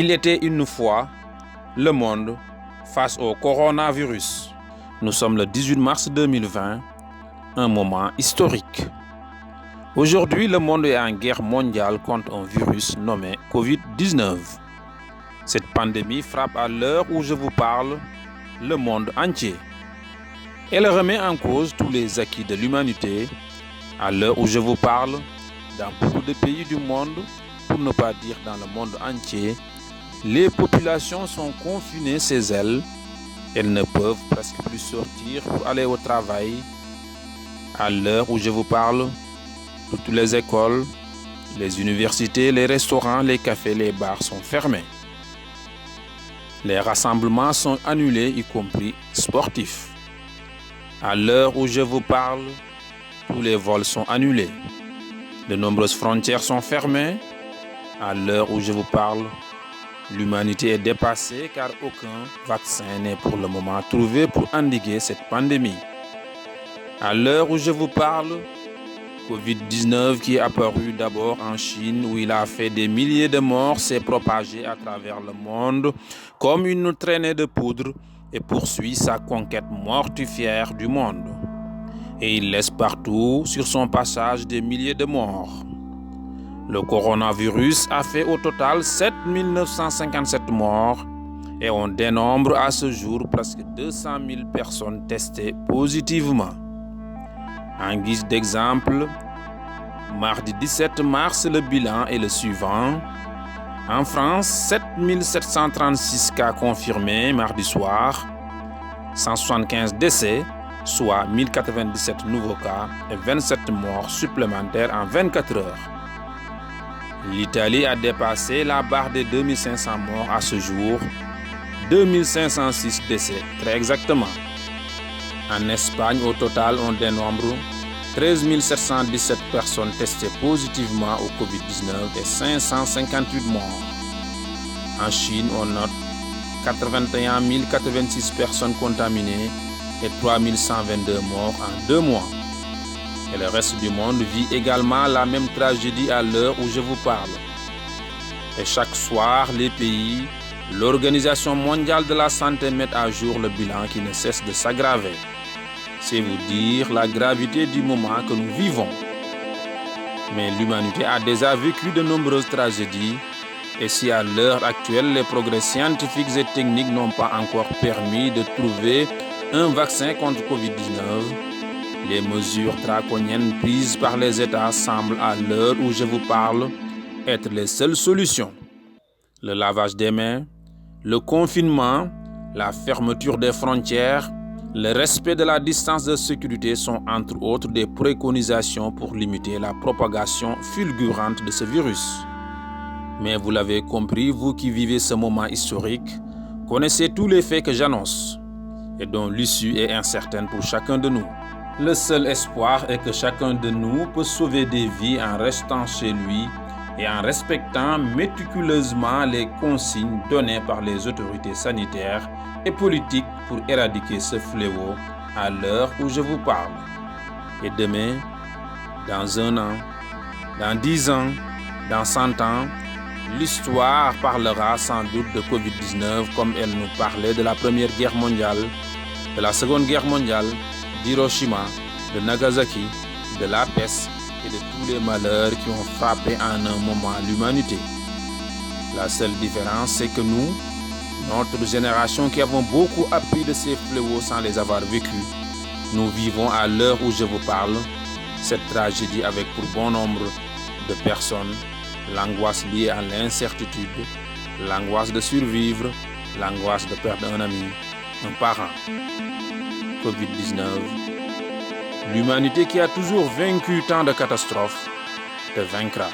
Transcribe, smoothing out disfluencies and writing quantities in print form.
Il était une fois le monde face au coronavirus. Nous sommes le 18 mars 2020, un moment historique. Aujourd'hui, le monde est en guerre mondiale contre un virus nommé Covid-19. Cette pandémie frappe à l'heure où je vous parle le monde entier. Elle remet en cause tous les acquis de l'humanité. À l'heure où je vous parle, dans beaucoup de pays du monde, pour ne pas dire dans le monde entier, les populations sont confinées chez elles. Elles ne peuvent presque plus sortir pour aller au travail. À l'heure où je vous parle, toutes les écoles, les universités, les restaurants, les cafés, les bars sont fermés. Les rassemblements sont annulés, y compris sportifs. À l'heure où je vous parle, tous les vols sont annulés. De nombreuses frontières sont fermées. À l'heure où je vous parle, l'humanité est dépassée car aucun vaccin n'est pour le moment trouvé pour endiguer cette pandémie. À l'heure où je vous parle, Covid-19 qui est apparu d'abord en Chine où il a fait des milliers de morts s'est propagé à travers le monde comme une traînée de poudre et poursuit sa conquête mortifère du monde. Et il laisse partout sur son passage des milliers de morts. Le coronavirus a fait au total 7 957 morts et on dénombre à ce jour presque 200 000 personnes testées positivement. En guise d'exemple, mardi 17 mars, le bilan est le suivant. En France, 7 736 cas confirmés mardi soir, 175 décès, soit 1097 nouveaux cas et 27 morts supplémentaires en 24 heures. L'Italie a dépassé la barre des 2500 morts à ce jour, 2506 décès très exactement. En Espagne, au total, on dénombre 13 717 personnes testées positivement au Covid-19 et 558 morts. En Chine, on note 81 086 personnes contaminées et 3 122 morts en 2 mois. Et le reste du monde vit également la même tragédie à l'heure où je vous parle. Et chaque soir, les pays, l'Organisation mondiale de la santé met à jour le bilan qui ne cesse de s'aggraver. C'est vous dire la gravité du moment que nous vivons. Mais l'humanité a déjà vécu de nombreuses tragédies et si à l'heure actuelle les progrès scientifiques et techniques n'ont pas encore permis de trouver un vaccin contre Covid-19, les mesures draconiennes prises par les États semblent à l'heure où je vous parle être les seules solutions. Le lavage des mains, le confinement, la fermeture des frontières, le respect de la distance de sécurité sont entre autres des préconisations pour limiter la propagation fulgurante de ce virus. Mais vous l'avez compris, vous qui vivez ce moment historique, connaissez tous les faits que j'annonce et dont l'issue est incertaine pour chacun de nous. Le seul espoir est que chacun de nous peut sauver des vies en restant chez lui et en respectant méticuleusement les consignes données par les autorités sanitaires et politiques pour éradiquer ce fléau à l'heure où je vous parle. Et demain, dans 1 an, dans 10 ans, dans 100 ans, l'histoire parlera sans doute de Covid-19 comme elle nous parlait de la Première Guerre mondiale, de la Seconde Guerre mondiale, d'Hiroshima, de Nagasaki, de la peste et de tous les malheurs qui ont frappé en un moment l'humanité. La seule différence, c'est que nous, notre génération qui avons beaucoup appris de ces fléaux sans les avoir vécus, nous vivons à l'heure où je vous parle cette tragédie avec pour bon nombre de personnes l'angoisse liée à l'incertitude, l'angoisse de survivre, l'angoisse de perdre un ami, un parent. Covid-19, l'humanité qui a toujours vaincu tant de catastrophes, te vaincra.